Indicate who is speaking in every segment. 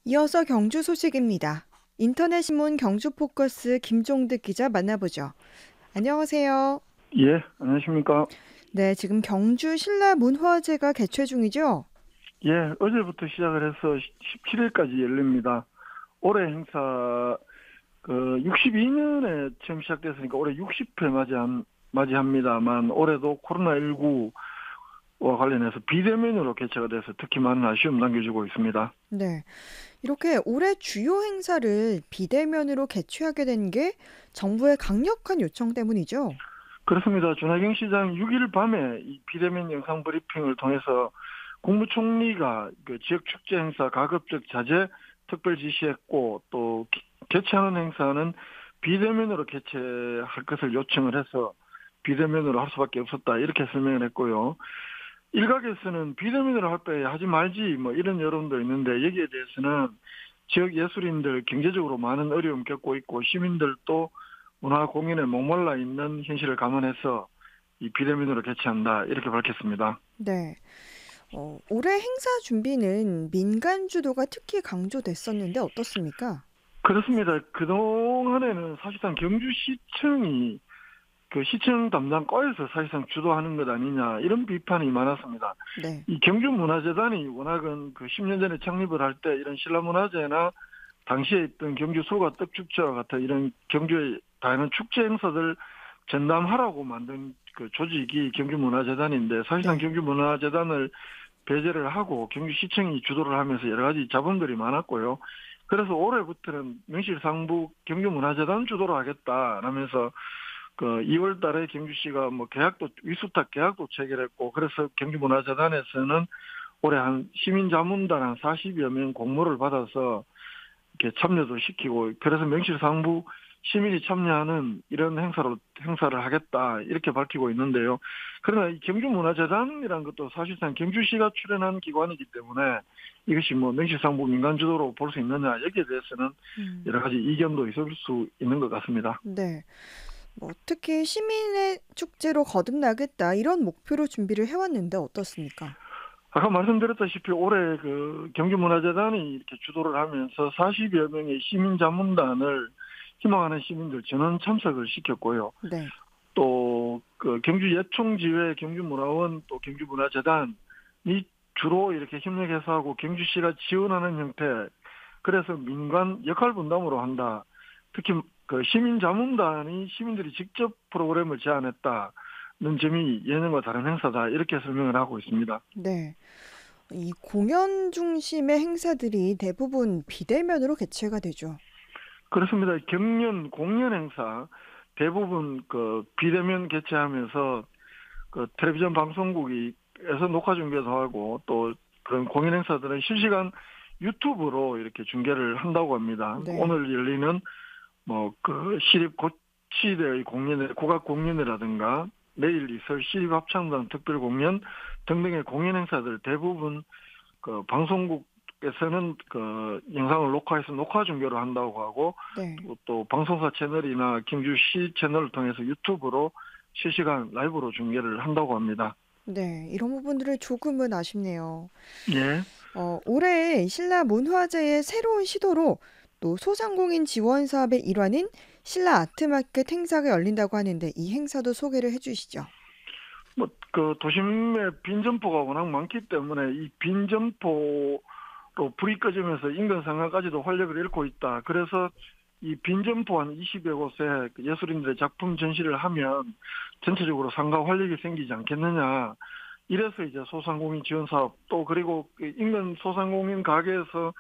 Speaker 1: 이어서 경주 소식입니다. 인터넷 신문 경주 포커스 김종득 기자 만나보죠. 안녕하세요.
Speaker 2: 예, 안녕하십니까.
Speaker 1: 네, 지금 경주 신라 문화제가 개최 중이죠?
Speaker 2: 예, 어제부터 시작을 해서 17일까지 열립니다. 올해 행사, 62년에 처음 시작됐으니까 올해 60회 맞이합니다만, 올해도 코로나19와 관련해서 비대면으로 개최가 돼서 특히 많은 아쉬움 남겨주고 있습니다.
Speaker 1: 네, 이렇게 올해 주요 행사를 비대면으로 개최하게 된 게 정부의 강력한 요청 때문이죠?
Speaker 2: 그렇습니다. 준하경 시장 6일 밤에 이 비대면 영상 브리핑을 통해서 국무총리가 그 지역 축제 행사 가급적 자제 특별 지시했고 또 개최하는 행사는 비대면으로 개최할 것을 요청을 해서 비대면으로 할 수밖에 없었다 이렇게 설명을 했고요. 일각에서는 비대면으로 할 바에 하지 말지 뭐 이런 여론도 있는데 여기에 대해서는 지역 예술인들 경제적으로 많은 어려움 겪고 있고 시민들도 문화 공연에 목말라 있는 현실을 감안해서 이 비대면으로 개최한다 이렇게 밝혔습니다.
Speaker 1: 네, 올해 행사 준비는 민간 주도가 특히 강조됐었는데 어떻습니까?
Speaker 2: 그렇습니다. 그동안에는 사실상 경주시청이 그 시청 담당 과에서 사실상 주도하는 것 아니냐 이런 비판이 많았습니다.
Speaker 1: 네,
Speaker 2: 이 경주문화재단이 워낙은 그 10년 전에 창립을 할 때 이런 신라문화제나 당시에 있던 경주 소가 떡축제와 같은 이런 경주의 다양한 축제 행사들 전담하라고 만든 그 조직이 경주문화재단인데 사실상
Speaker 1: 네,
Speaker 2: 경주문화재단을 배제를 하고 경주시청이 주도를 하면서 여러 가지 자본들이 많았고요. 그래서 올해부터는 명실상부 경주문화재단 주도로 하겠다라면서 그 2월 달에 경주시가 뭐 계약도 위수탁 계약도 체결했고 그래서 경주문화재단에서는 올해 한 시민자문단 한 40여 명 공모를 받아서 이렇게 참여도 시키고 그래서 명실상부 시민이 참여하는 이런 행사를 하겠다 이렇게 밝히고 있는데요. 그러나 이 경주문화재단이라는 것도 사실상 경주시가 출연한 기관이기 때문에 이것이 뭐 명실상부 민간 주도로 볼 수 있느냐 여기에 대해서는
Speaker 1: 음,
Speaker 2: 여러 가지 이견도 있을 수 있는 것 같습니다.
Speaker 1: 네. 특히 시민의 축제로 거듭나겠다 이런 목표로 준비를 해왔는데 어떻습니까?
Speaker 2: 아까 말씀드렸다시피 올해 그 경주문화재단이 이렇게 주도를 하면서 40여 명의 시민자문단을 희망하는 시민들 전원 참석을 시켰고요.
Speaker 1: 네.
Speaker 2: 또 그 경주 예총지회 경주문화원 또 경주문화재단이 주로 이렇게 협력해서 하고 경주시가 지원하는 형태 그래서 민간 역할 분담으로 한다. 특히 그 시민자문단이 시민들이 직접 프로그램을 제안했다는 점이 예년과 다른 행사다 이렇게 설명을 하고 있습니다.
Speaker 1: 네. 이 공연 중심의 행사들이 대부분 비대면으로 개최가 되죠.
Speaker 2: 그렇습니다. 경연, 공연 행사 대부분 그 비대면 개최하면서 그 텔레비전 방송국에서 녹화 중계도 하고 또 그런 공연 행사들은 실시간 유튜브로 이렇게 중계를 한다고 합니다.
Speaker 1: 네.
Speaker 2: 오늘 열리는 뭐 그 시립 고치대의 공연회, 국악 공연회라든가 내일 있을 시립 합창단 특별 공연 등등의 공연 행사들 대부분 그 방송국에서는 그 영상을 녹화해서 녹화 중계로 한다고 하고
Speaker 1: 네.
Speaker 2: 또 방송사 채널이나 경주시 채널을 통해서 유튜브로 실시간 라이브로 중계를 한다고 합니다.
Speaker 1: 네. 이런 부분들을 조금은 아쉽네요.
Speaker 2: 예.
Speaker 1: 올해 신라 문화제의 새로운 시도로 또 소상공인 지원 사업의 일환인 신라 아트마켓 행사가 열린다고 하는데 이 행사도 소개를 해주시죠.
Speaker 2: 뭐 그 도심에 빈 점포가 워낙 많기 때문에 이 빈 점포로 불이 꺼지면서 인근 상가까지도 활력을 잃고 있다. 그래서 이 빈 점포 한 20여 곳에 그 예술인들의 작품 전시를 하면 전체적으로 상가 활력이 생기지 않겠느냐. 이래서 이제 소상공인 지원 사업 또 그리고 그 인근 소상공인 가게에서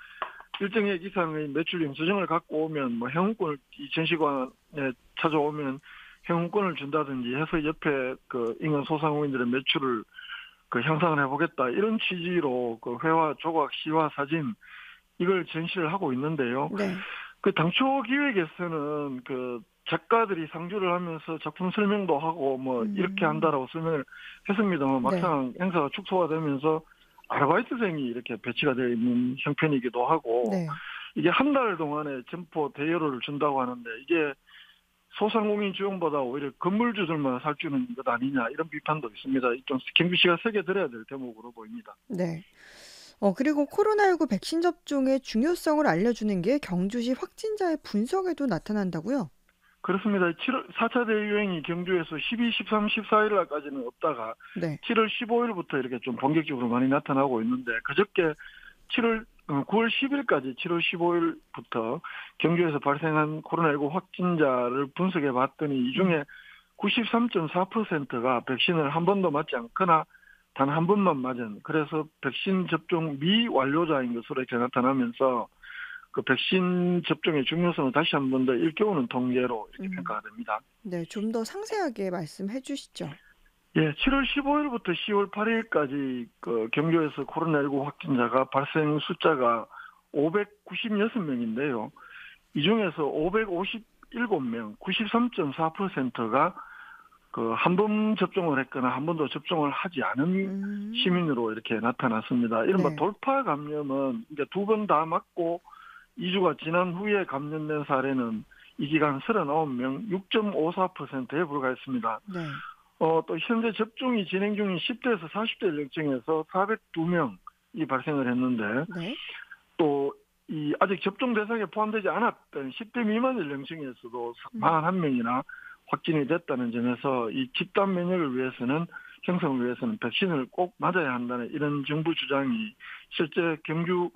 Speaker 2: 일정액 이상의 매출 영수증을 갖고 오면 뭐 회원권을 이 전시관에 찾아오면 회원권을 준다든지 해서 옆에 그 인근 소상공인들의 매출을 그 향상을 해보겠다 이런 취지로 그 회화 조각 시와 사진 이걸 전시를 하고 있는데요.
Speaker 1: 네.
Speaker 2: 그 당초 기획에서는 그 작가들이 상주를 하면서 작품 설명도 하고 뭐 이렇게
Speaker 1: 음,
Speaker 2: 한다라고 설명을 했습니다만
Speaker 1: 네.
Speaker 2: 막상 행사가 축소가 되면서 아르바이트생이 이렇게 배치가 되어 있는 형편이기도 하고
Speaker 1: 네.
Speaker 2: 이게 한 달 동안에 점포 대여료를 준다고 하는데 이게 소상공인 지원보다 오히려 건물주들만 살주는 것 아니냐 이런 비판도 있습니다. 좀 경주시가 새겨 들어야 될 대목으로 보입니다.
Speaker 1: 네. 그리고 코로나19 백신 접종의 중요성을 알려주는 게 경주시 확진자의 분석에도 나타난다고요?
Speaker 2: 그렇습니다. 4차 대유행이 경주에서 12, 13, 14일 날까지는 없다가
Speaker 1: 네.
Speaker 2: 7월 15일부터 이렇게 좀 본격적으로 많이 나타나고 있는데 그저께 9월 10일까지 7월 15일부터 경주에서 발생한 코로나19 확진자를 분석해 봤더니 이 중에 93.4%가 백신을 한 번도 맞지 않거나 단 한 번만 맞은 그래서 백신 접종 미완료자인 것으로 이렇게 나타나면서 그 백신 접종의 중요성을 다시 한 번 더 일깨우는 통계로 이렇게
Speaker 1: 음.
Speaker 2: 평가가 됩니다.
Speaker 1: 네, 좀 더 상세하게 말씀해 주시죠.
Speaker 2: 예, 7월 15일부터 10월 8일까지 그 경주에서 코로나19 확진자가 발생 숫자가 596명인데요. 이 중에서 557명, 93.4%가 그 한 번 접종을 했거나 한 번도 접종을 하지 않은
Speaker 1: 음.
Speaker 2: 시민으로 이렇게 나타났습니다. 이른바
Speaker 1: 네.
Speaker 2: 돌파 감염은 이제 두 번 다 맞고 2주가 지난 후에 감염된 사례는 이 기간 39명, 6.54%에 불과했습니다.
Speaker 1: 네.
Speaker 2: 또 현재 접종이 진행 중인 10대에서 40대 연령층에서 402명이 발생을 했는데
Speaker 1: 네.
Speaker 2: 또 이 아직 접종 대상에 포함되지 않았던 10대 미만 연령층에서도
Speaker 1: 음.
Speaker 2: 41명이나 확진이 됐다는 점에서 이 집단 면역을 위해서는 형성을 위해서는 백신을 꼭 맞아야 한다는 이런 정부 주장이 실제 경주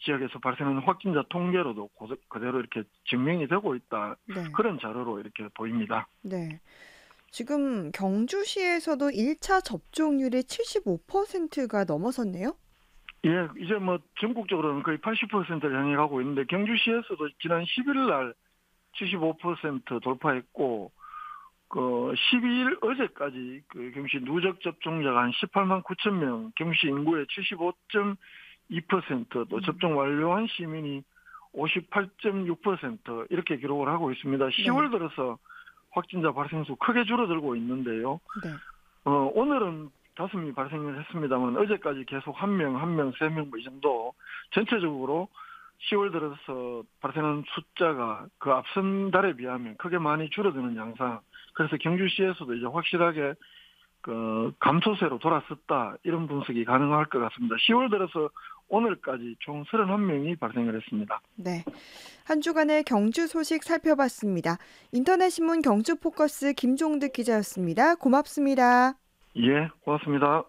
Speaker 2: 지역에서 발생하는 확진자 통계로도 그대로 이렇게 증명이 되고 있다.
Speaker 1: 네.
Speaker 2: 그런 자료로 이렇게 보입니다.
Speaker 1: 네. 지금 경주시에서도 1차 접종률이 75%가 넘어섰네요?
Speaker 2: 예, 이제 뭐 전국적으로는 거의 80%를 향해 가고 있는데 경주시에서도 지난 10일 날 75% 돌파했고 그 12일 어제까지 그 경시 누적 접종자가 한 18만 9천 명, 경시 인구의 75.2%, 또
Speaker 1: 음.
Speaker 2: 접종 완료한 시민이 58.6% 이렇게 기록을 하고 있습니다.
Speaker 1: 네.
Speaker 2: 10월 들어서 확진자 발생 수 크게 줄어들고 있는데요.
Speaker 1: 네.
Speaker 2: 오늘은 5명이 발생을 했습니다만 어제까지 계속 한 명, 한 명, 3명 뭐 이 정도 전체적으로 10월 들어서 발생한 숫자가 그 앞선 달에 비하면 크게 많이 줄어드는 양상. 그래서 경주시에서도 이제 확실하게 그 감소세로 돌아섰다 이런 분석이 가능할 것 같습니다. 10월 들어서 오늘까지 총 31명이 발생을 했습니다.
Speaker 1: 네. 한 주간의 경주 소식 살펴봤습니다. 인터넷 신문 경주 포커스 김종득 기자였습니다. 고맙습니다.
Speaker 2: 예, 고맙습니다.